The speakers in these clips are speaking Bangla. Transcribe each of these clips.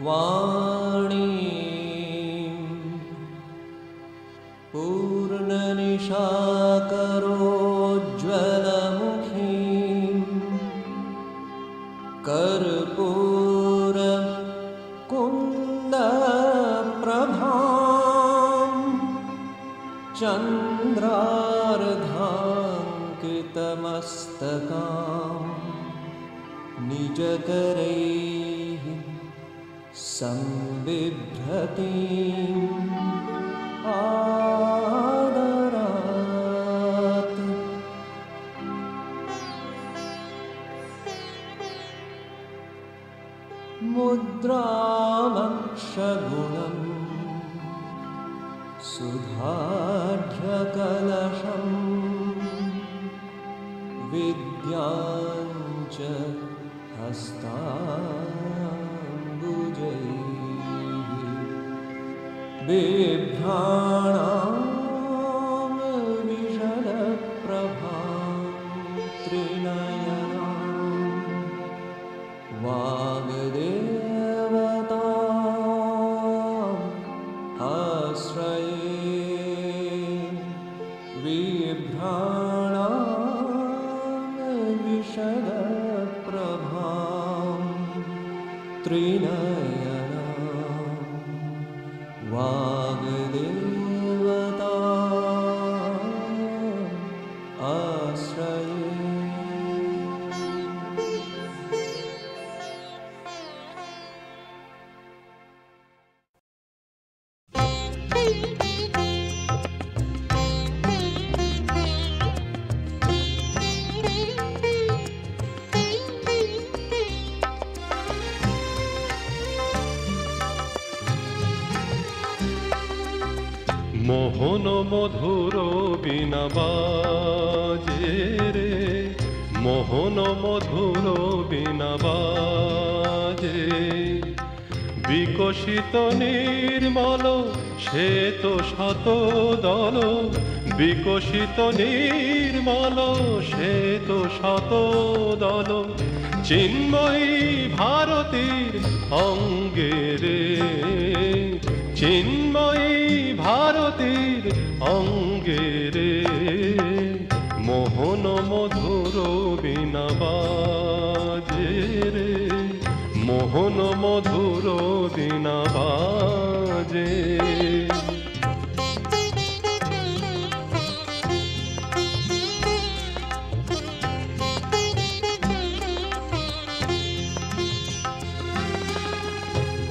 वाणी पूर्णनिशाकरोज्ज्वलमुखीं कर्पूरकुन्दप्रभां चन्द्रार्धाङ्कितमस्तकां निजकरैः संबिभ्रतीम् आदरात्। मुद्रामक्षगुणं सुधाढ्यकलशं विद्याञ्च हस्ताम्बुजैः बिभ्राणां विशदप्रभां त्रिनयनां वाग्देवताम् आश्रये बिभ्राणां विशदप्रभां त्रिनयनां वाग्देवता आश्रये। মোহন মধুর বীণা বাজে রে, মোহন মধুর বীণা বাজে, বিকশিত নির্মল শ্বেত শত দল, বিকশিত নির্মল শ্বেত শত দল, চিন্ময়ী ভারতীর অঙ্গে রে, চিন্ময়ী ভারতীর অঙ্গে রে, মোহন মধুর বীণা বাজে রে, মোহন মধুর বীণা বাজে।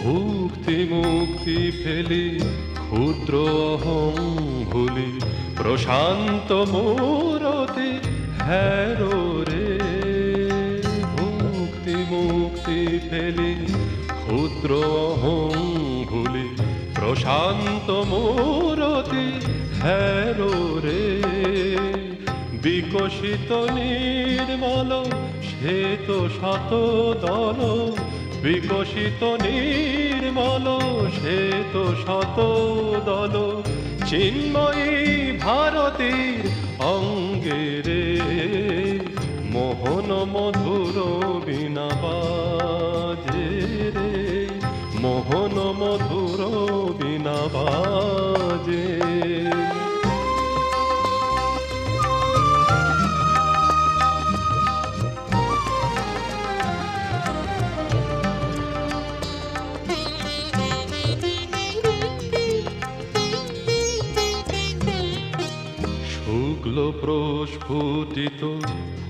ভুক্তি মুক্তি ফেলি ক্ষুদ্র অহং ভুলি, প্রশান্ত মূরতি হ্যারো রে, ভুক্তি মুক্তি ফেলি ক্ষুদ্র অহং ভুলি, প্রশান্ত মূরতি হ্যারো রে, বিকশিত নির্মল শ্বেত শত দল, বিকশিত নির্মল শ্বেত শত দল, চিন্ময়ী ভারতীর অঙ্গে রে, মোহন মধুর বীণা বাজে রে, মোহন মধুর বীণা বাজে। শুক্ল প্রস্ফুটিত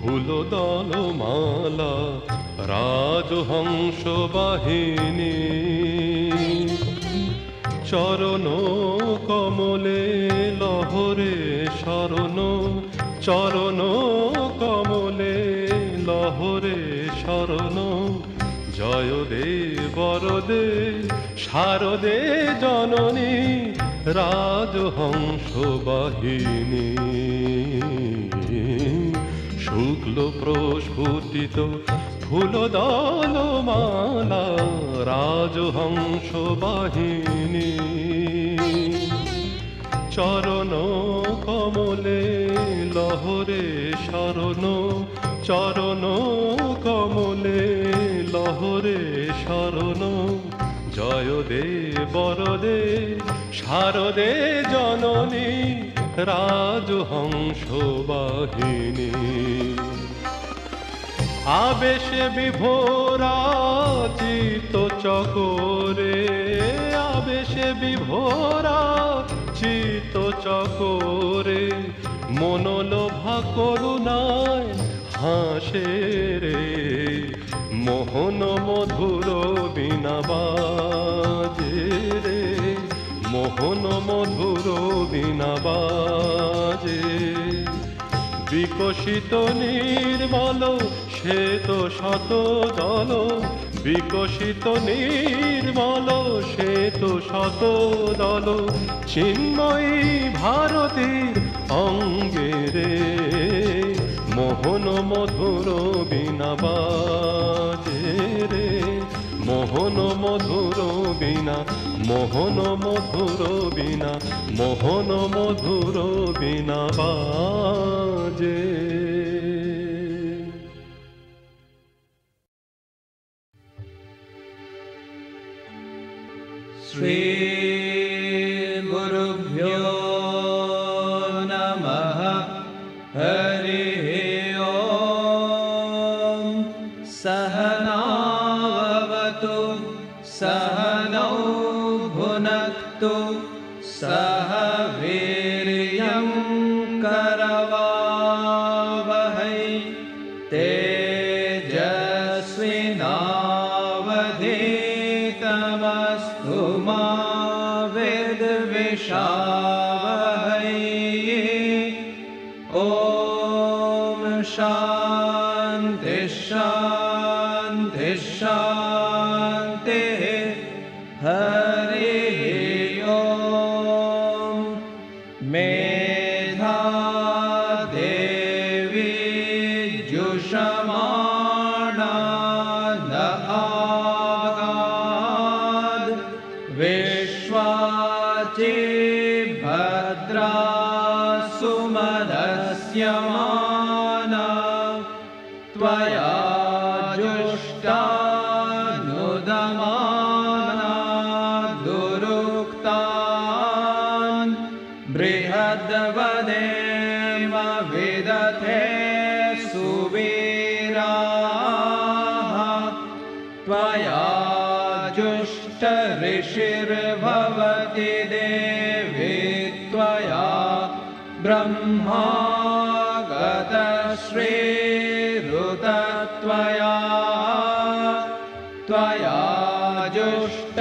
ফুলদল মালা, রাজহংস বাহিনী, চরণ কমলে লহরে শরণ, চরণ কমলে লহরে শরণ, জয় দে বরদে শারদে জননী, রাজহংস বাহিনী। শুক্ল প্রস্ফুটিত ফুলদল মালা, রাজহংস বাহিনী, চরণ কমলে লহরে শরণ, চরণ কমলে লহরে শরণ, জয় দে বরদে শারদে জননী রাজহংস বাহিনী আবেশে বিভোরা চিত্ত চকরে আবেশে বিভোরা চিত্ত চকরে মনোলোভা করুণায় হাসে রে মোহন মধুর বীণা বাজে রে মোহন মধুর বীণা বাজে বিকশিত নির্মল শ্বেত শত দল বিকশিত নির্মল শ্বেত শত দল চিন্ময়ী ভারতীর অঙ্গে রে মোহন মধুর বীণা বাজে রে মোহন মধুর বীণা মোহন মধুর বীণা মোহন মধুর বীণা বাজে শ্রী গুরুভ্যো নমঃ হরি ওম সহনাবতু सहनौ भुनक्तु सह वीर्यं करवावहै तेजस्विनावधीतमस्तु मा विद्विषावहै ॐ शान्ति शान्ति शान्तिः हरि ओम मेधा देवी जुषमाणा न आगाद विश्वाची भद्रा सुमदस्यमाना त्वया जुष्टा बृहद्वदेम विदथे सुवीराः त्वया जुष्ट ऋषिर्भवति देवी त्वया ब्रह्मा गतश्रीरुतत्वया त्वया जुष्टश्चित्रं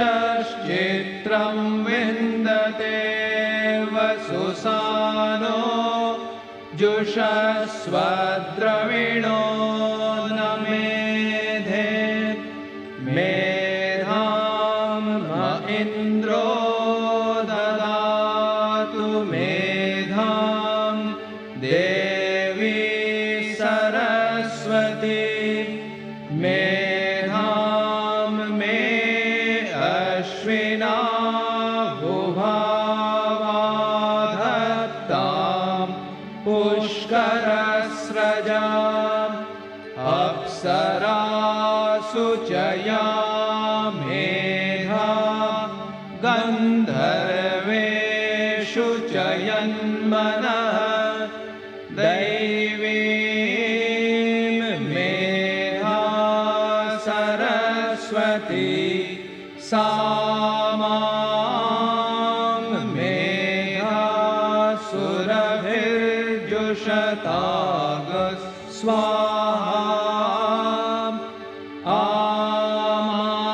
विन्दते वसुसानो जुषस्वद्रविणो न मेधे मेधां म इन्द्रो ददातु मेधां देवी सरस्वती मेधां मे अश्विना पुष्करस्रजाम् अप्सरासु चया मेधा गन्धर्वेषु चयन्मनः दैवीं मेधा सरस्वती सा शताग स्वाहा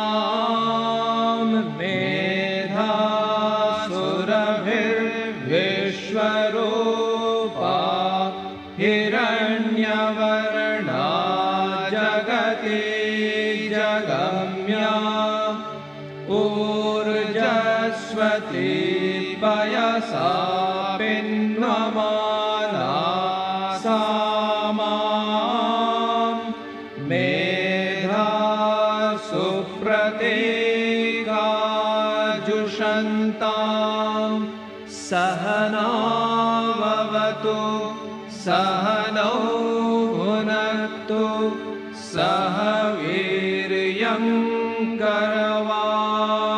आमां मेधा सुरभिर्विश्वरूपा हिरण्यवर्णा जगति जगम्या ऊर्जस्वती पयसा पिन्वमाना मेधा सुप्रतीकाजुषन्तां सहनावतु सहनौ भुनक्तु सह वीर्यं करवावहै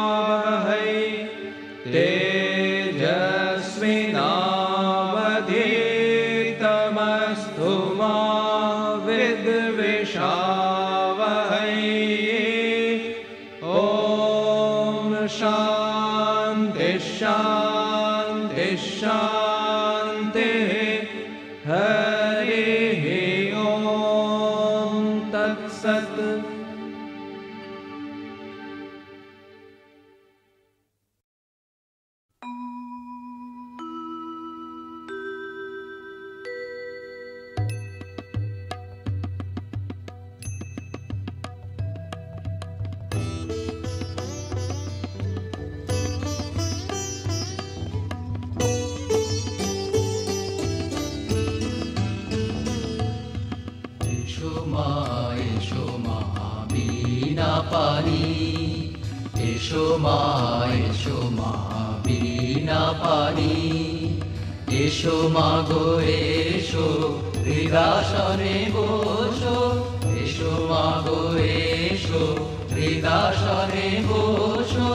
এসো মা বীণা পানি, এসো মা বীণা পানি, এসো মা গো এসো হৃদাসনে বসো, এসো মা গো এসো হৃদাসনে বসো,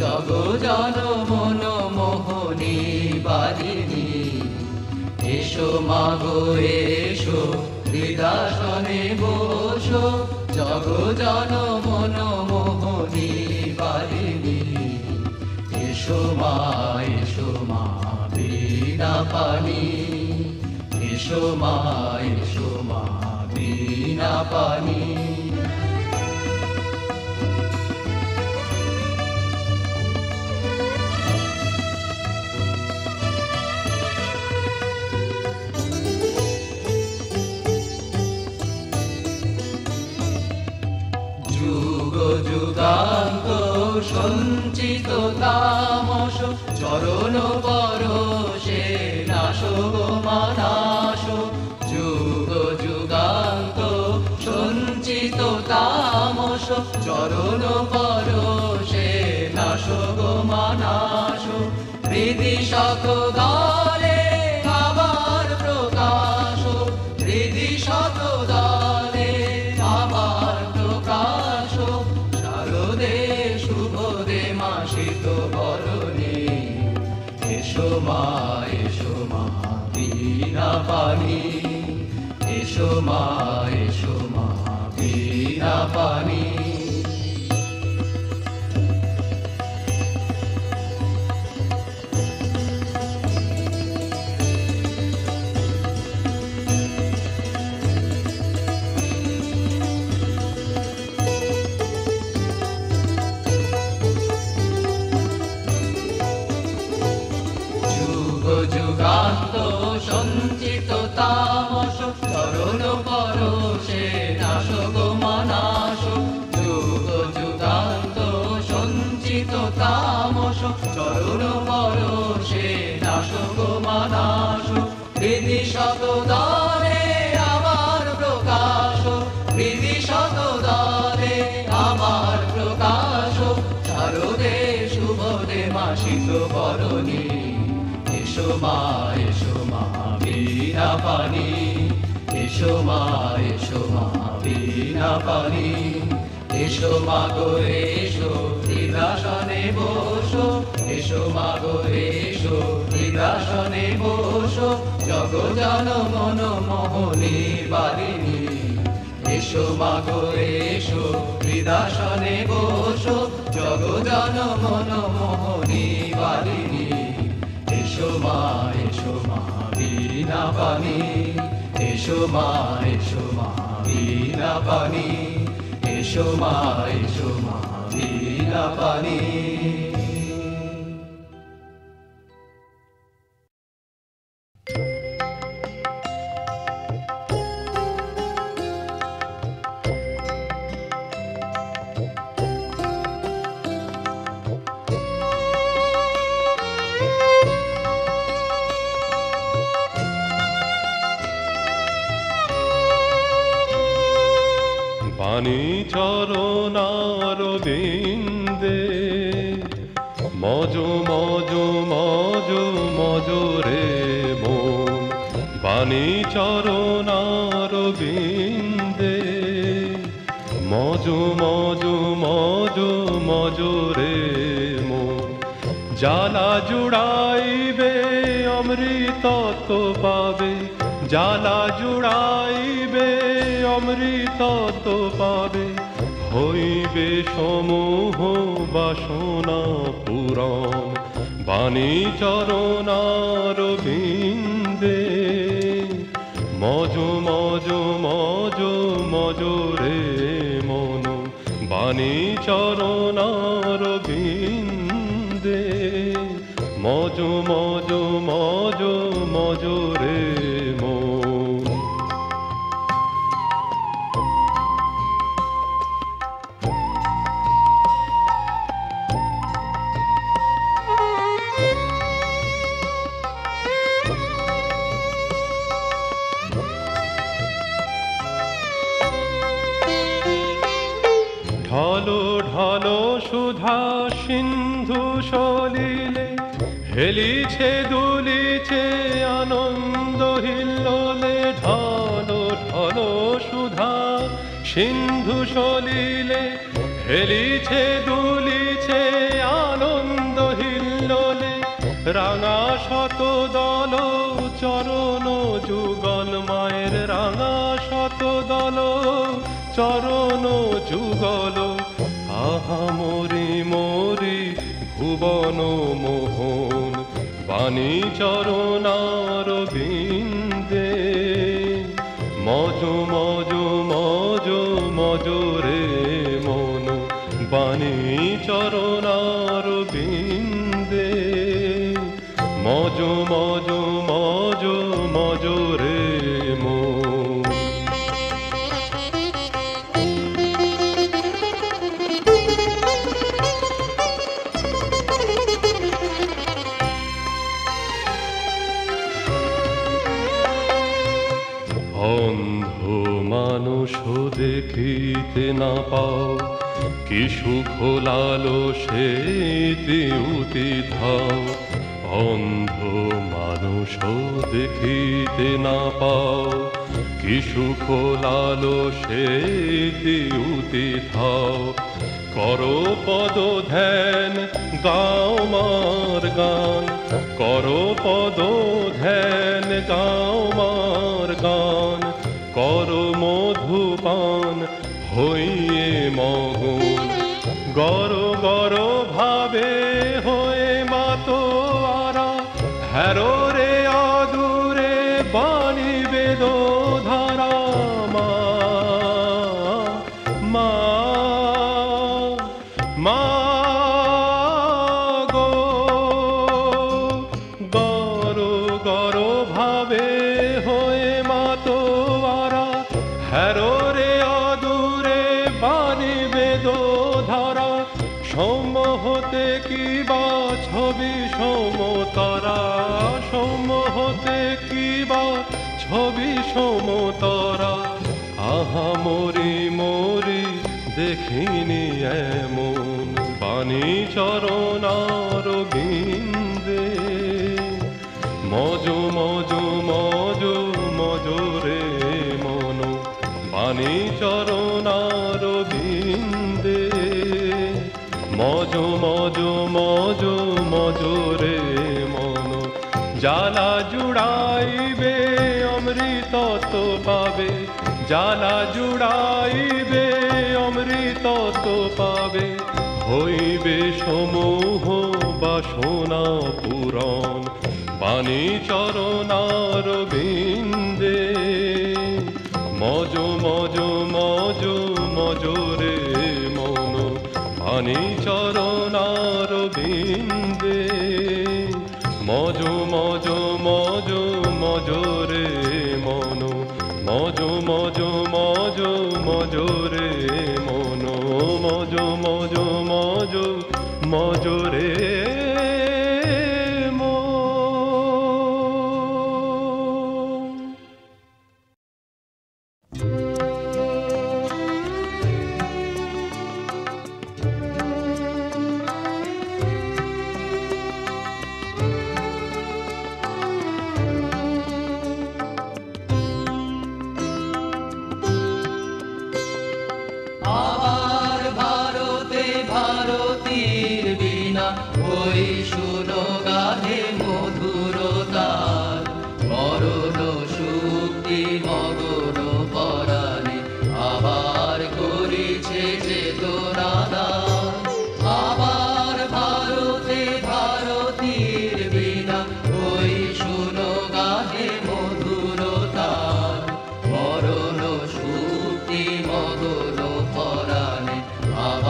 জগ জন মন মোহনী বারিণী, এসো মা গো এসো হৃদাসনে বসো, জগ জন মন মোহনী বারিণী, এসো মা বীণা পানি, এসো মা বীণা পানি। যুগান্ত সঞ্চিত তামস চরণ পরশে নাশো মানাশো, যুগ যুগান্ত সঞ্চিত তামস চরণ পরশে নাশো মানাশো, হৃদি শতদলে আমার প্রকাশ, হৃদি শতদলে আমার প্রকাশ, শারদে শুভদে মাসিত বরণে, এসো মা বীণা পানি, এসো মা বীণা পানি। যুগান্ত সঞ্চিত তামস চরণ পরশে নাশক মানাশ, যুগ যুগান্ত সঞ্চিত তামস চরণ পরশে নাশক মানাশ, হৃদি শতদলে আমার প্রকাশ, হৃদি শতদলে আমার প্রকাশ, শারদে শুভদে মাসিত বরণী, এসো মা বীণা পানি, এসো মা বীণা পানি, এসো মা গো এসো হৃদাসনে বসো, এসো মা গো এসো হৃদাসনে বসো, জগ জন মন মোহনী বারিণী, এসো মা গো এসো হৃদাসনে বসো, জগ জন মন মোহনী বারিণী, এসো মা বীণা পানি, এসো মা বীণা পানি, এসো মা বীণা পানি। পানি চরণার বিন্দে মজ মজ মজ মজ রে মন, পানি চরণার বিন্দে মজ মজ মজ মজ রে মন, জ্বালা জুড়াইবে অমৃত তো পাবে, জ্বালা জুড়াইবে অমৃত তো পাবে, হইবে সমূহ বাসনা পুরাণ, বাণী চরণার বিন্দে মজ মজ মজ মজ রে মন। বাণী চরণার বিন্দে মজ মজ মজ মজ রে মন। ঢলো ঢলো সুধা সিন্ধু সলিলে হেলিছে দুলিছে আনন্দ হিল্লোলে। ঢলো ঢলো সুধা সিন্ধু সলিলে হেলিছে দুলিছে আনন্দ হিল্লোলে। রাঙা শত দল চরণ যুগল মায়ের রাঙা শত দল চরণ যুগল। আহা মরি মরি ভুবন মোহন বাণী চরণার বিন্দে মজ মজ মজ মজ রে মন। বাণী চরণার বিন্দে মজ মজ মজ মজ রে মন। অন্ধ মানুষ দেখিতে না পাও কি সুখ লালো সেতি উতি ধাও। অন্ধ মানুষ দেখিতে না পাও কি সুখ লালো সেতি উতি ধাও। করো পদ ধ্যান গাও মার গান করো পদ ধ্যান গাও মার গান। করো মধুপান হইয়ে মগন গর গর ভাবে হয়ে মাতো আরা। হ্যারো রে অদূরে বাণী বেদ ধারা মা মা মা গো। গর গর ভাবে হয়ে মাতো আরা। হ্যারো রে অদূরে বাণী বেদ ধারা। সৌম হতে কিবা ছবি সমতরা সৌম হতে কিবা ছবি সমতরা। আহা মরি মরি দেখিনি এমন বাণী চরণার বিন্দে মজ মজ মজ মজ রে মন। বাণী চরণার বিন্দে মজ মজ মজ মজ রে মন। জ্বালা জুড়াইবে অমৃত তো পাবে জ্বালা জুড়াইবে অমৃত তো পাবে। হইবে সমূহ বাসনা পূরণ বাণী চরণার বিন্দে মজ মজ মজ মজ রে মন। বাণী চরণার বিন্দে মজ মজ মজ মজ রে মন। মজ মজ মজ মজ রে মন। মজ মজ মজ মজ রে আবার ভারতে ভারতীর বীণা ওই শুনো গাধে মধুর তার। মরণ সুক্তি মগন পরাণে আবার করিছে চেতনা দান। আবার ভারতে ভারতীর বীণা ওই শুনো গাধে মধুর তার। মরণ সুক্তি মগন পরাণে আবার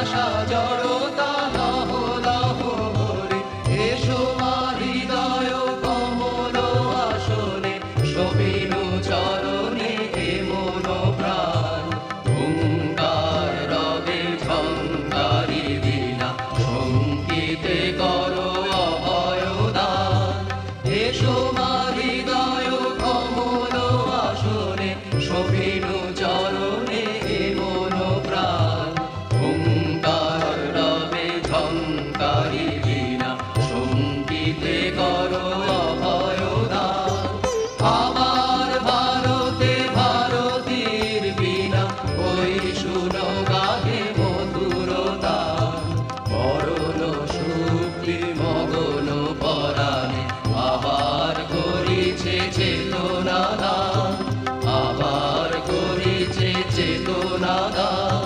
আশা জড়তা লহ লহ ভরে এসো মা হৃদয় কমল আসনে শোভিনু চরণে এ মন প্রাণ হুঙ্কার রবে ঝঙ্কারি বিনা শঙ্কিতে করো অভয়দান এসো মা হৃদয় কমল আসনে শোভিনু চরণে এ মন প্রাণ হুঙ্কার রবে ঝঙ্কারি বিনা শঙ্কিতে করো অভয়দান আমার ভারতে ভারতীর বিনা ওই শুনো গাহে মধুরতান মরণ শুক্তি মগন পরাণে আবার করিছে চেতনা দান আবার করিছে চেতনা দান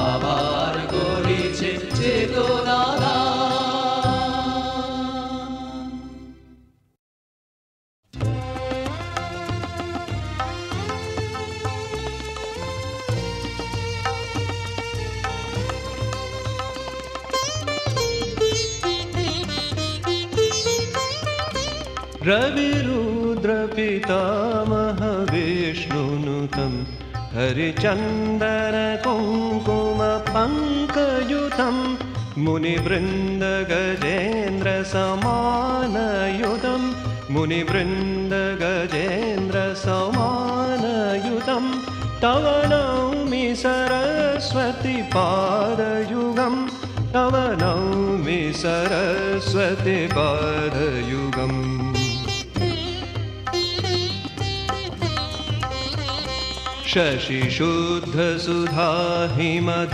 আবার করিছে চেতনা দান रविरुद्रपितामह विष्णुनुतं हरिचन्दनकुङ्कुमपङ्कयुतं मुनिवृन्दगजेन्द्रसमानयुतं मुनिवृन्दगजेन्द्रसमानयुतं तव नौमि सरस्वती पादयुगं तव नौमि सरस्वती पादयुगम्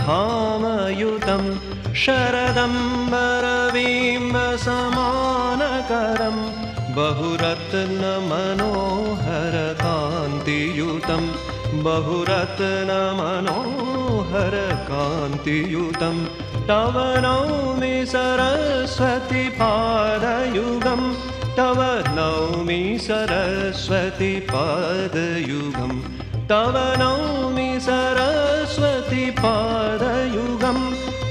शशिशुद्धसुधाहिमधामयुतं शरदम्बरबिम्बसमानकरं बहुरत्नमनोहरकान्तियुतं बहुरत्नमनोहरकान्तियुतं तव नौमि सरस्वती पादयुगं तव नौमि सरस्वती पादयुगं तव नौमि सरस्वती पादयुगं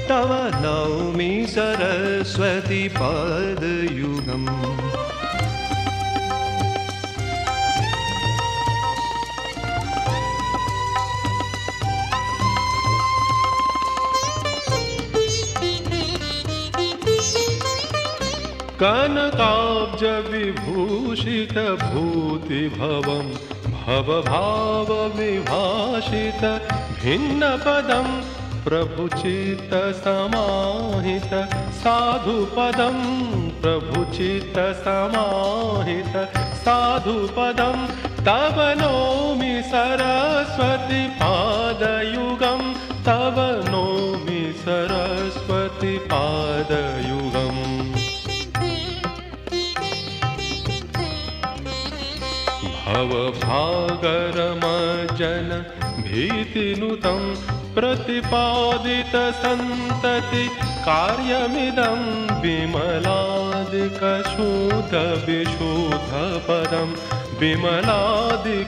तव नौमि सरस्वती पादयुगम् कनकाब्ज विभूषित भूतिभवं भवभाव विभाषित भिन्नपदं प्रभुचित्त समाहित साधुपदं प्रभुचित्त समाहित साधुपदं तव नौमि सरस्वती पादयुगं तव नौमि सरस्वती पादयुगम् भवभागरमजन भीतिनुतं प्रतिपादित सन्तति कार्यमिदं विमलादिकशुद्ध विशुद्धपदं विमलादिकशुद्ध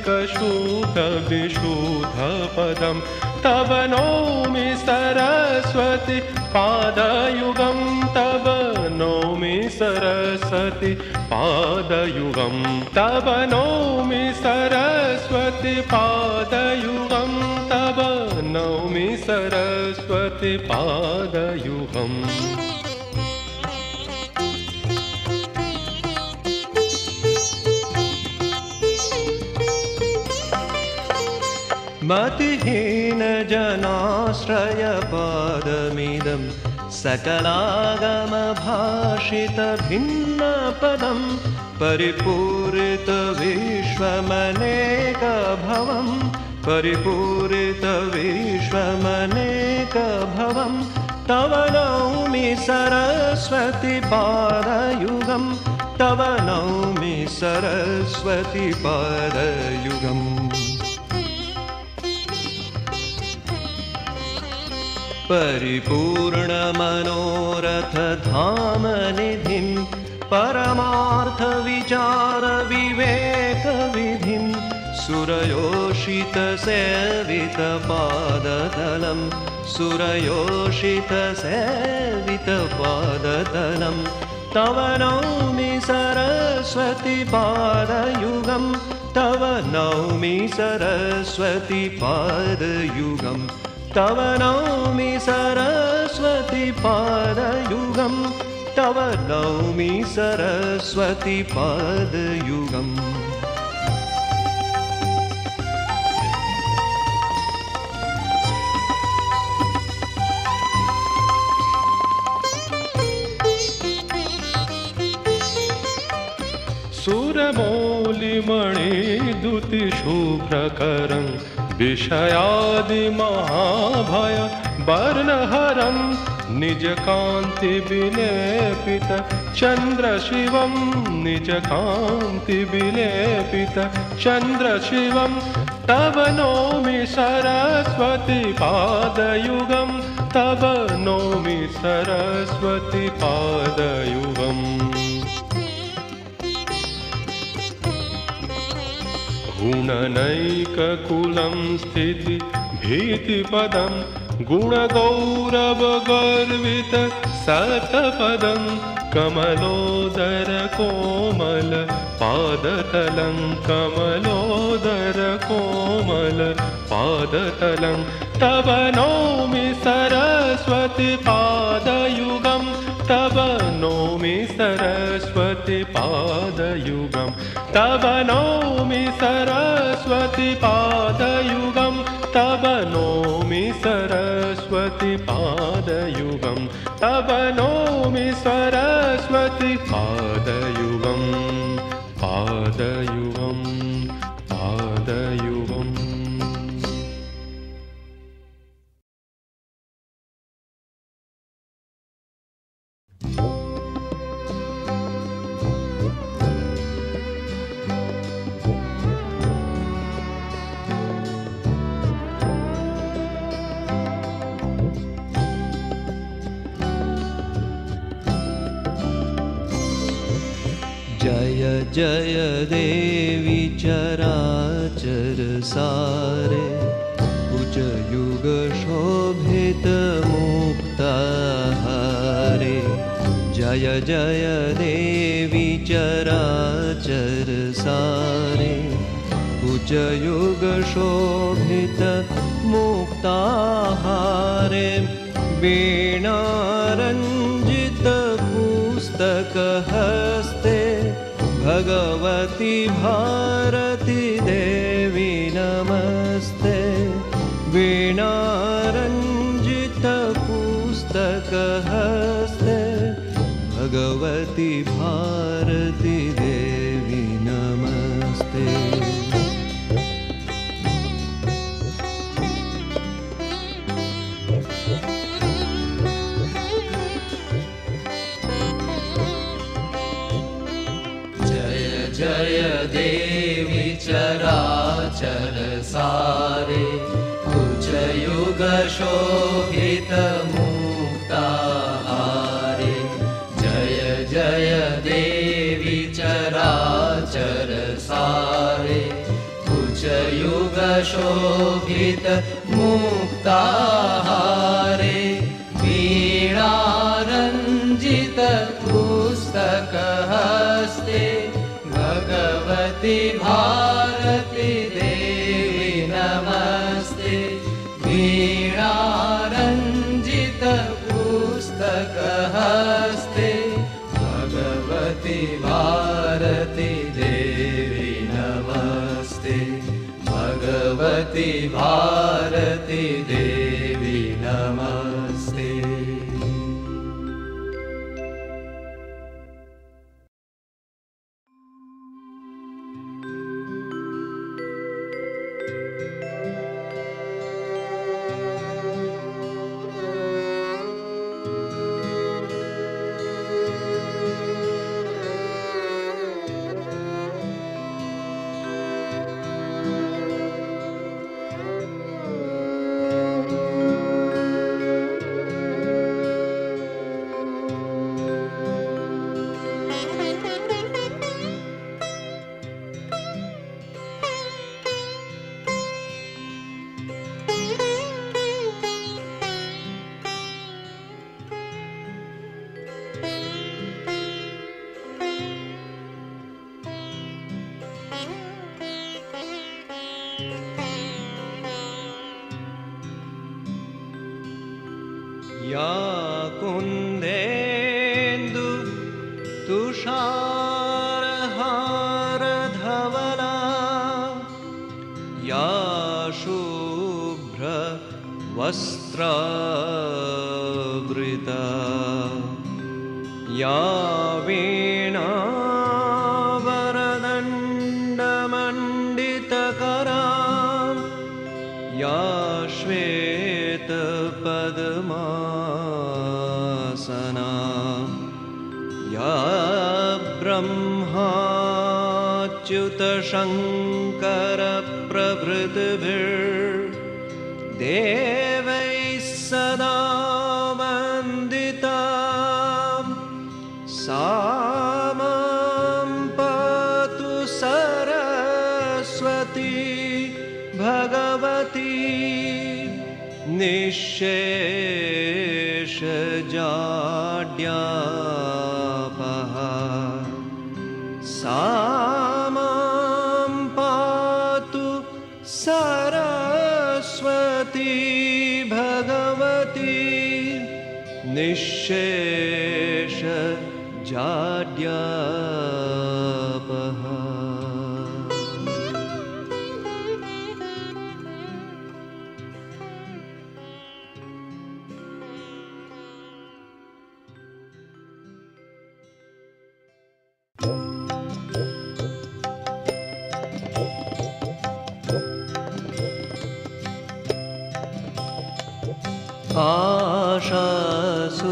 विशुद्धपदं तव नौमि सरस्वती पादयुगं तव नौमि सरस्वती पादयुगं तव नौमि सरस्वती पादयुगं तव नौमि सरस्वती पादयुगम् मतिहीनजनाश्रयपादमिदं सकलागमभाषितभिन्नपदं परिपूरितविश्वमनेकभवं परिपूरितविश्वमनेकभवं तव नौमि सरस्वती पादयुगं तव नौमि सरस्वती पादयुगम् परिपूर्णमनोरथधामनिधिं परमार्थविचारविवेकविधिं सुरयोषितसेवितपादतलं सुरयोषितसेवितपादतलं तव नौमि सरस्वती पादयुगं तव नौमि सरस्वती पादयुगं तव नौमि सरस्वती पादयुगं तव नौमि सरस्वती पादयुगम् सुरमौलिमणिदुतिशुभ्रकरं विषयादिमहाभय वर्णहरं निजकान्तिविलेपित चन्द्रशिवं निजकान्तिविलेपित चन्द्रशिवं तव नौमि सरस्वती पादयुगं तव नौमि सरस्वती पादयुगम् गुणनैककुलं स्थिति भीतिपदं गुणगौरवगर्वित सतपदं कमलोदर कोमल पादतलं कमलोदर कोमल पादतलं तव नौमि सरस्वती पादयुगं तव नौमि सरस्वती पादयुगं तव नौमि सरस्वती पादयुगं तव नौमि सरस्वती पादयुगं तव नौमि सरस्वती पादयुगं पादयुगं पादयुगम् जय जय देवी चराचर सारे कुचयुग शोभित मुक्ताहारे जय जय देवी चराचर सारे कुचयुग शोभित मुक्ताहारे वीणारञ्जित पुस्तक हस्ते भगवती भारती देवी नमस्ते वीणारञ्जित पुस्तक हस्ते भगवती भारती देवी नमस्ते जय देवी चराचर सारे कुचयुग शोभित मुक्ताहारे जय जय देवी चराचर सारे कुचयुग शोभित मुक्ताहारे वीणारञ्जित पुस्तक हस्ते भगवती भारती देवी नमस्ते वीणारञ्जित पुस्तक हस्ते भगवती भारती देवी नमस्ते भगवती भारती देवी नमस्ते। या कुन्देन्दु तुषारहारधवला या शुभ्रवस्त्रावृता या वीणावरदण्डमण्डितकरा या श्वेतपद्मासना या ब्रह्माच्युतशङ्करप्रभृतिभिर्देवैः सदा वन्दिता सा मां पातु सरस्वती भगवती निःशेषजाड्यापहा सा मां पातु सरस्वती भगवती निःशेषजाड्यापहा।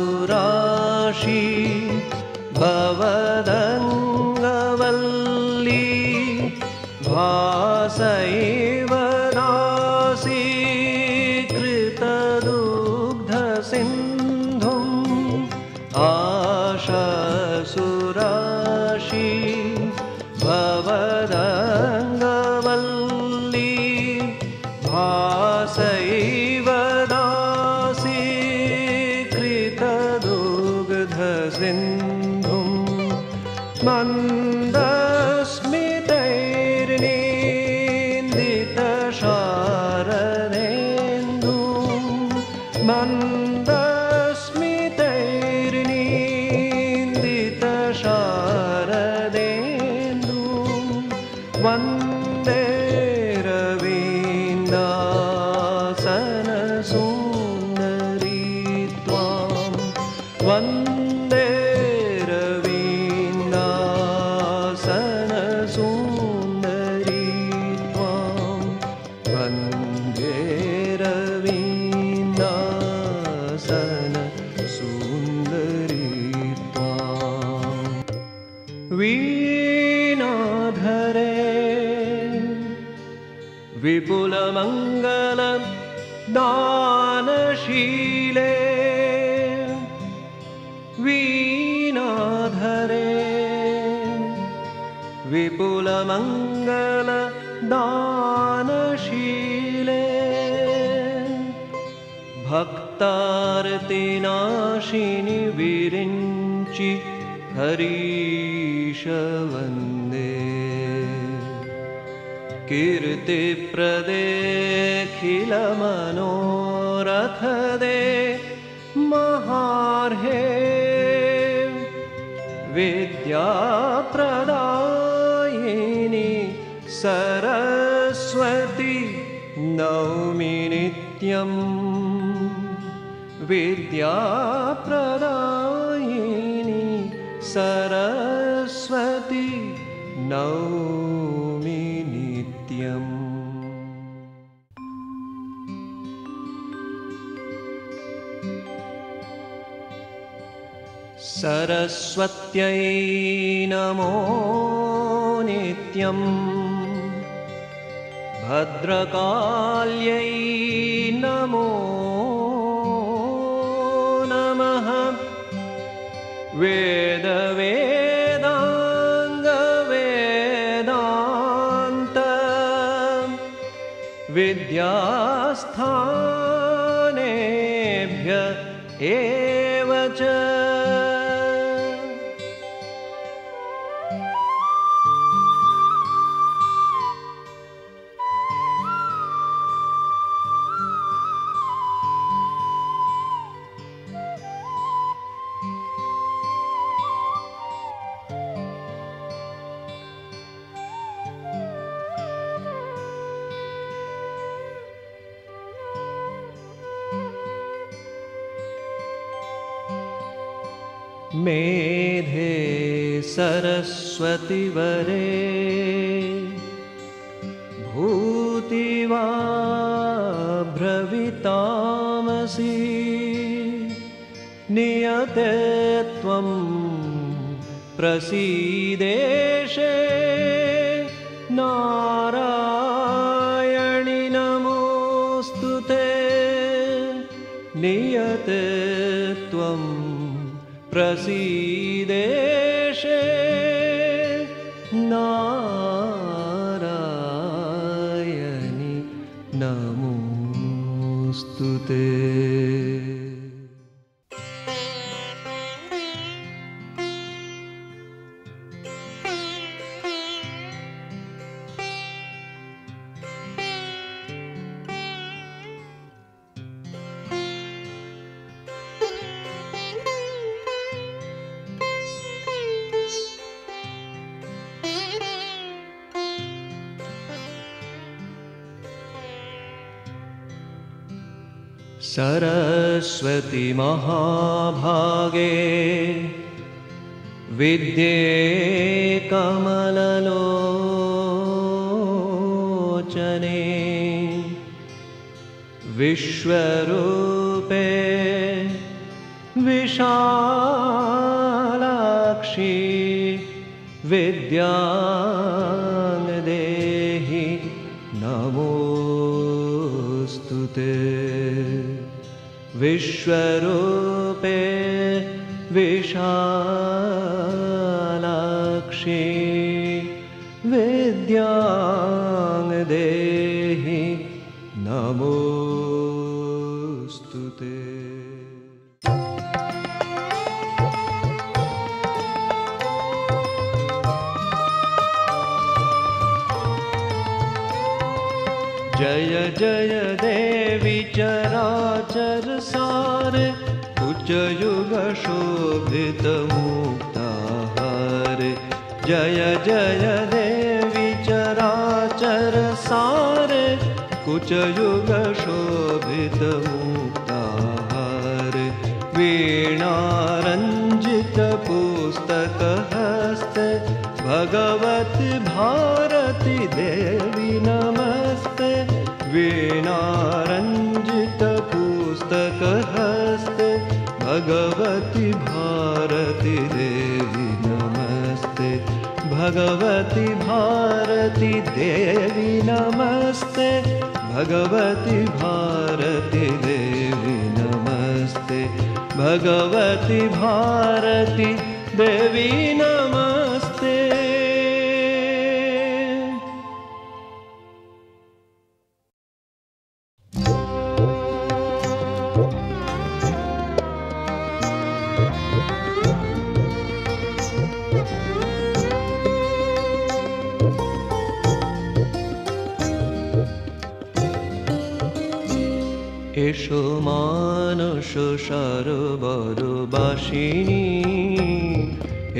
आशासुराशी भवदङ्गवल्ली भासैव दासीकृतदुग्धसिन्धुम् आशासुराशी भवदङ्गवल्ली भासैव सिन्धुं मन्दस्मितैर्निन्दितशारदेन्दुं मन्दस्मितैर्निन्दितशारदेन्दुं वन्दे रवीन्दासनसुन्दरी त्वां वन्दे रवीन्दासनसुन्दरी त्वां वन्दे रवीन्दासनसुन्दरी त्वां वीणाधरे विपुलमङ्गलं दानशीले वीणाधरे विपुलमङ्गलदानशीले भक्तार्तिनाशिनि विरिञ्चि हरीश वन्दे कीर्तिप्रदेऽखिलमनोरथदे महार्हे विद्याप्रदायिनि सरस्वती नौमि नित्यं विद्याप्रदायिनि सरस्वती नौमि नित्यम्। सरस्वत्यै नमो नित्यम् भद्रकाल्यै नमो नमः वेदवेदाङ्गवेदान्त विद्यास्थानेभ्य एव च मेधे सरस्वतिवरे भूतिवा भ्रवितामसि नियते त्वं प्रसीदेशे नारायणि नमोऽस्तु ते नियते त्वं प्रसीदेशे नारायणि नमोऽस्तु ते। सरस्वती महाभागे विद्ये कमललोचने विश्वरूपे विशालाक्षी विद्यां देहि नमोऽस्तु ते। विश्वरूपे विशालाक्षी विद्यां देहि नमोऽस्तु ते। जय जय देवी चराचर सार उच्चयुग शोभित मुक्ताहार। जय जय देवी चराचर सार कुचयुग शोभित मुक्ताहार। वीणारंजित पुस्तक हस्ते भगवती भारती देवी नमस्ते। वीणारंजित पुस्तक हस्ते भगवती भारती देवी नमस्ते। भगवती भारती देवी नमस्ते। भगवती भारती देवी नमस्ते। भगवती भारती देवी नमस्ते। एषो मानुष सरोवरबासिनी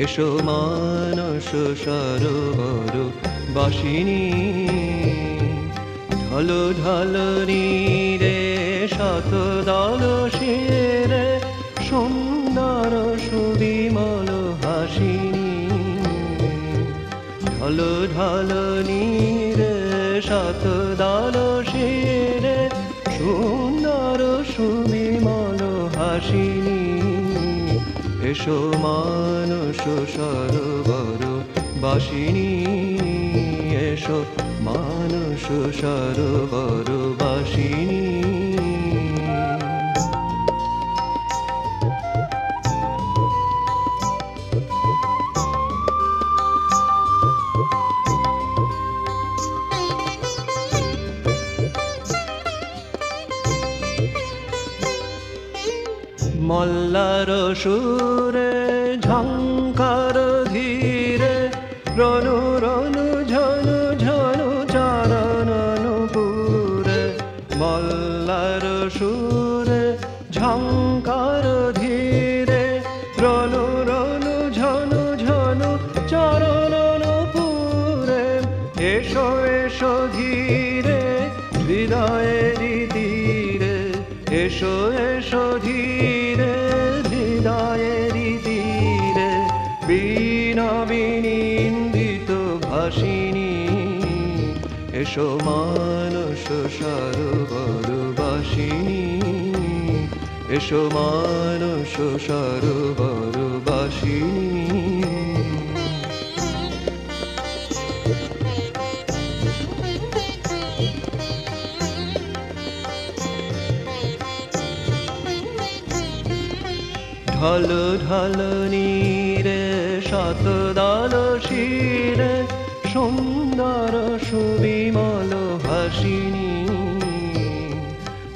एषो मानुष सरोवरबासिनी। ढलो ढलो नीरे शतदल शिरे सुंदर सुविमल हासिनी। ढलो ढलो नीरे शतदल शिरे सुंदर सुविमल हासिनी। एषो मानुष सरोवरबासिनी एषो मानुष सरोवरबासिनी। मल्लार सुरे झंकार धीरे रनु रनु झनु झनु चरण नुपुरे। मल्लार सुरे झंकार धीरे रनु रनु झनु झनु चरण नुपुरे। एषो एषो धीरे हृदयेरि तीरे एषो एषो धीरे हृदयेरि तीरे। এসো মানস সরোবরবাসিনী, এসো মানস সরোবরবাসিনী। ঢল ঢল নীরে শতদল শিরে সুন্দর সুবিমল হাসিনী।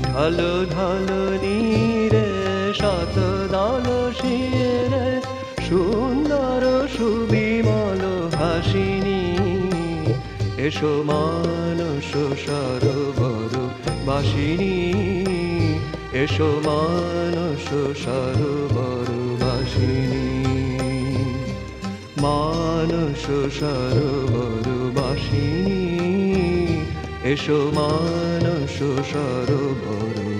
ঢল ঢল নীরে শতদল শিরে সুন্দর সুবিমল হাসিনী। এসো মানস সরোবরবাসিনী, এসো মানস সরোবরবাসিনী। মানস সরোবরবাসিনী, এসো মানস সরোবরবাসিনী।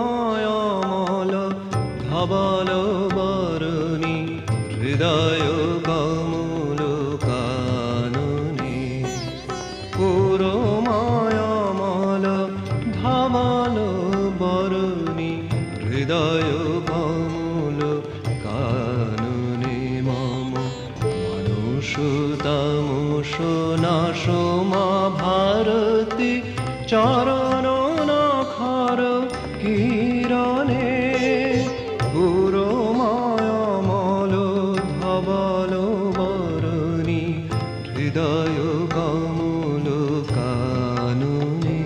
পুরমায়ামল ধবল বরণী হৃদয় কমল কাননে। পুরমায়ামল ধবল বরণী হৃদয় কমল কাননে। মম মনুষ তামস নাশ মা ভারতী চরণ নখর কিরণে। পুরমায়ামল ধবল বরণী হৃদয় কমল কাননে।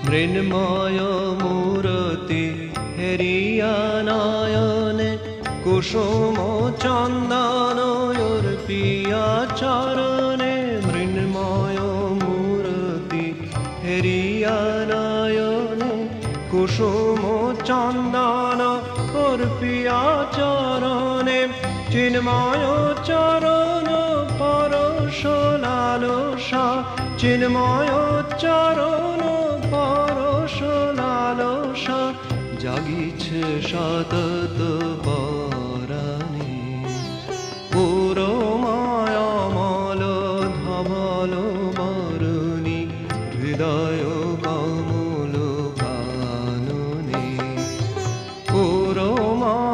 মৃন্ময় মূরতি হেরিয়া নয়নে কুসুম চন্দন অর্পিয়া চরণে। মৃন্ময় মূরতি হেরিয়া নয়নে কুসুম চন্দন অর্পিয়া চরণে। চিন্ময় চরণ পরশ লালসা, চিন্ময় চরণ পরশ লালসা জাগিছে সতত পরাণে। পুরমায়ামল ধবল বরণী হৃদয় কমল কাননে। পুরমায়ামল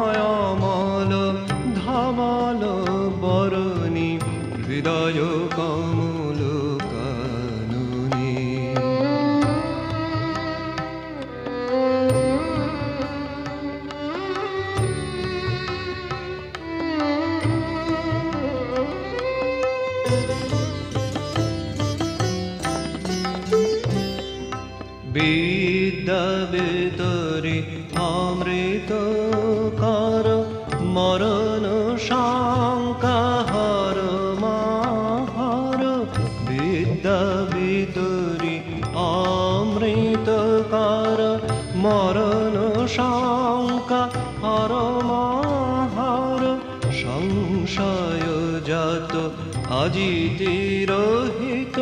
ধবল বরণী হৃদয় কমল কাননে। বিদ্যা ভিতরে অমৃত কর মরণ শঙ্কা হর মাহর। বিদ্যা ভিতরে অমৃত কর মরণ শঙ্কা হর মাহর। সংশয় আজিতি রহিত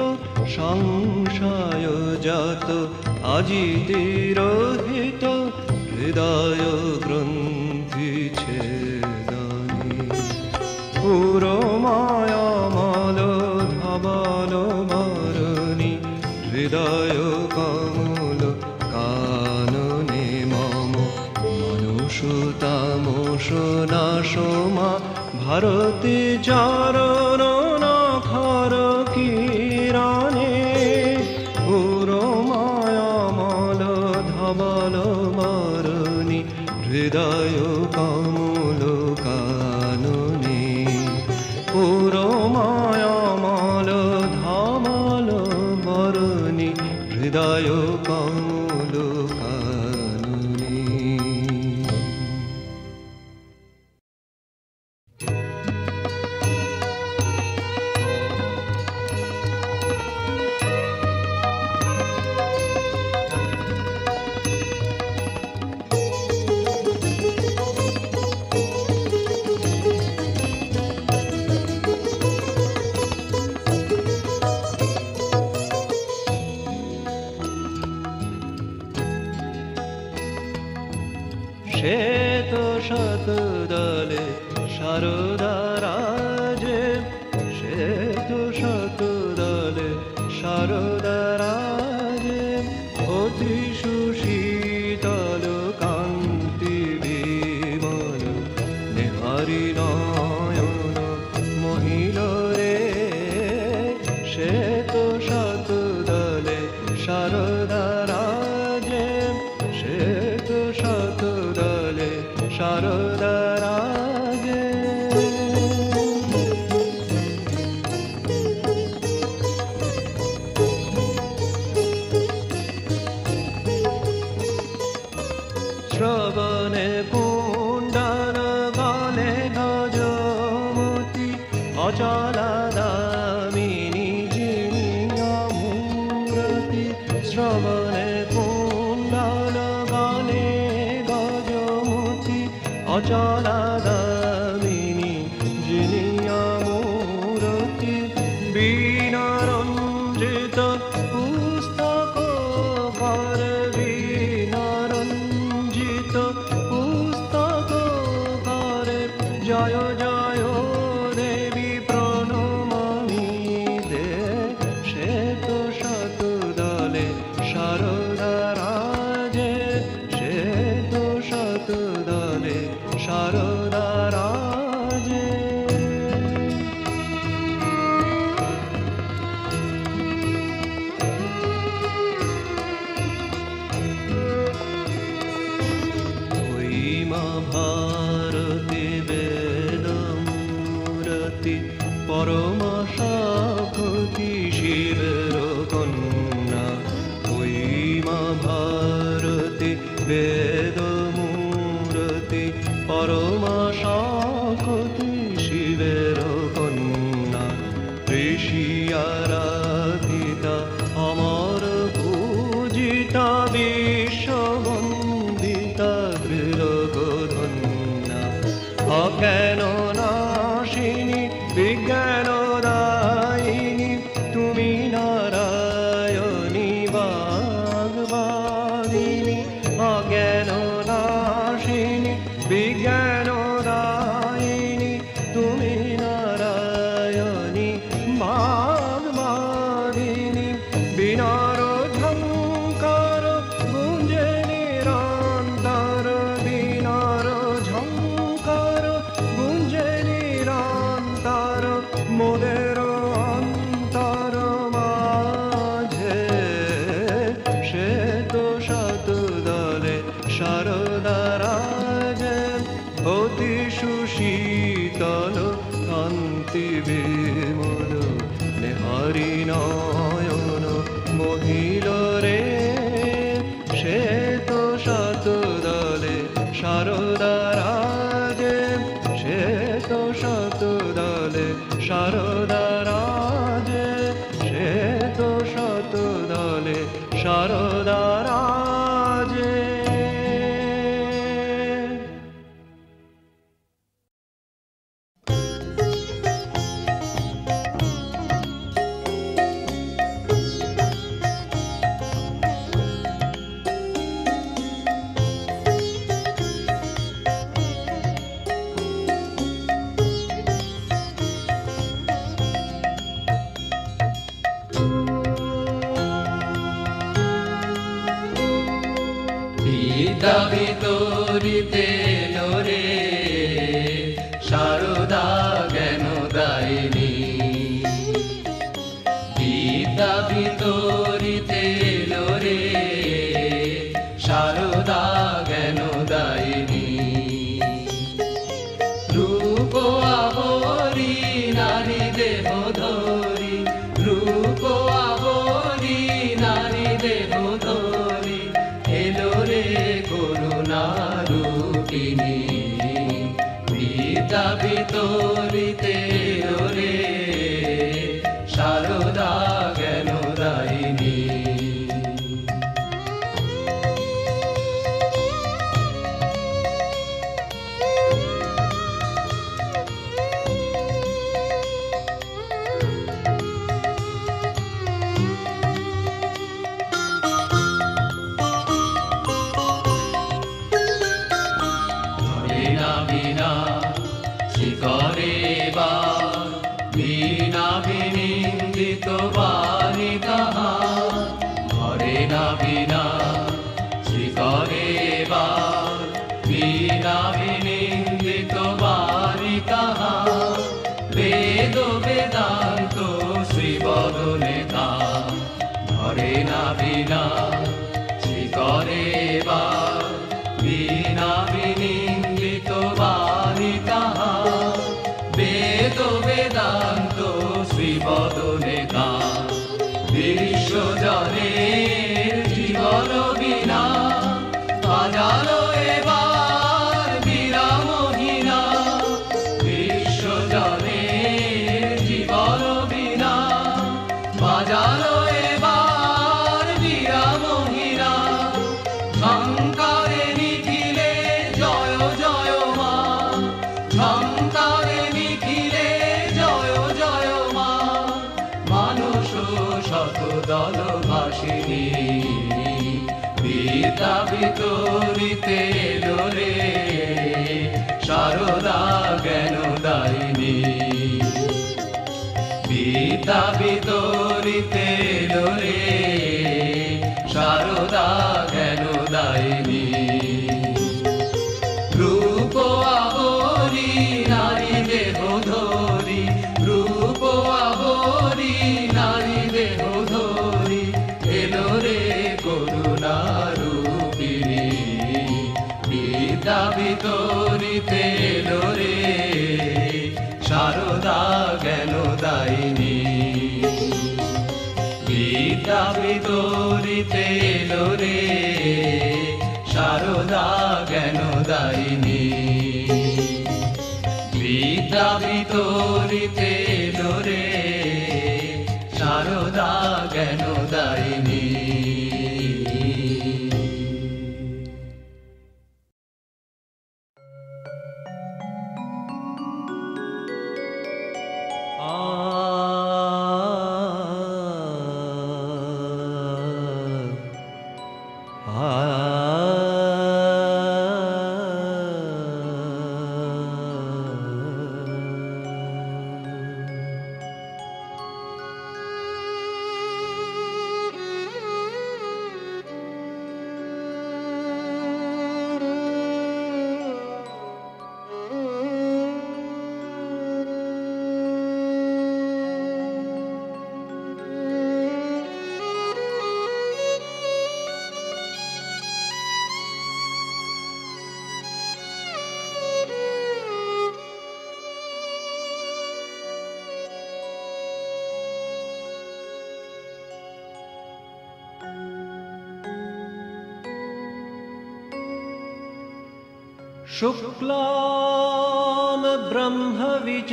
সংশয় জাত আজিতি রহিত হৃদয় গ্রন্থি ছেদনি পুরমায়ামল ধবল বরণি হৃদয় কমল কাননে মম মনুষতামোষ নাশমা ভারতী চরণ নখর কিরণে পুরমায়ামল ধবল বরণি হৃদয় কমল কাননে পুরমায়ামল ধবল বরণি হৃদয় কমল কাননে। শ্বেত শতদলে শারদা রাজে শ্বেত শতদলে শারদা রাজে অতি সুশীতল কান্তি বিমল নেহারি নয়ন মহিল রে শ্বেত শতদলে শারদা রাজে শ্বেত শতদলে শারদা রাজে শ্রবণে কুণ্ডল গলে গজমতি অচলা দামিনী জিনিয়া মূরতি শ্রবণে কুণ্ডল গলে গজমতি অচলা দামিনী জিনিয়া মূরতি বীণারঞ্জিত পুস্তক কর বীণারঞ্জিত পুস্তক কর জয় জয় দেবী প্রণমামি দে শ্বেত শতদলে শারদা রাজে শ্বেত শতদলে শারদা রাজে। ওই মা ভারতী বেদমূরতি পরমা সাক্ষী শিবের কন্যা ওই মা ভারতী বেদমূরতি পরমা সাক্ষী শিবের কন্যা ঋষি আরাধিতা অমর পূজিতা বিশ্ববন্দিতা দৃঢ়গধন্যা অজ্ঞান নাশিনী বিজ্ঞান দায়িনী তুমি নারায়ণী বাগবাদিনী অজ্ঞান নাশিনী বিজ্ঞান দায়িনী তুমি নারায়ণী বাগবাদিনী বিনার ঝঙ্কার গুঞ্জে নিরন্তর বিনার ঝঙ্কার গুঞ্জে নিরন্তর মোদের অন্তর মাঝে শ্বেত শতদলে শারদা রাজে অতি সুশীতল কান্তি বিমল নেহারি নয়ন মহিল রে শ্বেত শতদলে শারদা রাজে শ্বেত শতদলে শারদা রাজে শ্বেত শতদলে শারদা রাজে। বিদ্যা বিতরিতে লোরে সারদা জ্ঞানদায়িনী বিদ্যা বিতরিতে লোরে সারদা জ্ঞানদায়িনী রূপ আবরি নারী দেহ ধরি রূপ আবরি নারী দেহ ধরি এলো রে করুণা রূপিণী বিদ্যা বিতরিতে এলো রে সারদা জ্ঞানদায়িনী বিনা বিনিন্দিত বাণী তাহা ধরে না বিনা শ্রীকরে বিনা বিনিন্দিত বাণী তাহা বেদ বেদান্ত শ্রীবদনে তা ধরে না বিনা শ্রীকরে বিনা বিনিন্দিত বাণী তাহা বেদ বেদান্ত শ্রীবদনে তা বিশ্বজনের জীবন বিনা বাজালো এবার বিরামহীনা বিশ্বজনের জীবন বিনা বাজালো এবার বিরামহীনা ঝঙ্কারে নিখিলে জয় জয় মা ঝঙ্কারে নিখিলে জয় জয় মা মানুষ শত দল ভাসিনী বিদ্যা বিতরিতে লোরে সারদা জ্ঞানদায়িনী বিদ্যা বিতরিতে লোরে সারদা জ্ঞানদায়িনী রূপ আবরি নারী দেহ ধরি রূপ আবরি নারী দেহ ধরি এলো রে করুণা রূপিণী বিদ্যা বিতরিতে এলো রে সারদা জ্ঞানদায়িনী বিদ্যা বিতরিতে এলো রে সারদা জ্ঞানদায়িনী বিদ্যা বিতরিতে এলো রে সারদা জ্ঞানদায়িনী शुक्लां ब्रह्मविचारसारम्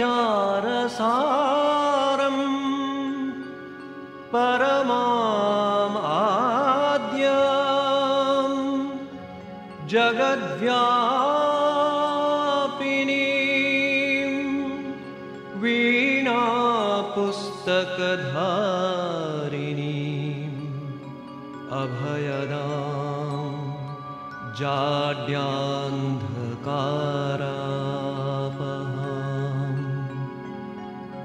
परमाम् आद्यं जगद्व्यापिनीं वीणापुस्तकधारिणीम् अभयदां जाड्यान्धकारापहाम्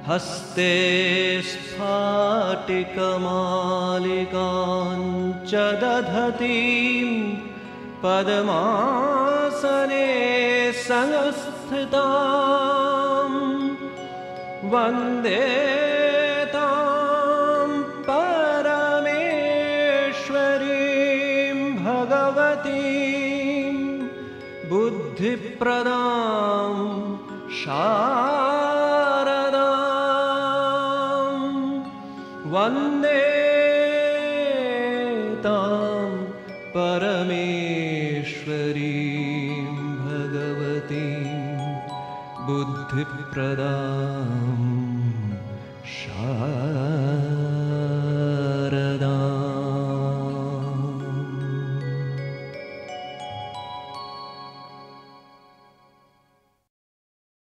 हस्ते स्फाटिकमालिकां च दधतीं पद्मासने संस्थितां वन्दे तां परमेश्वरीं भगवतीं बुद्धिप्रदां शारदां वन्दे तां परमेश्वरीं भगवतीं बुद्धिप्रदां शारदाम्।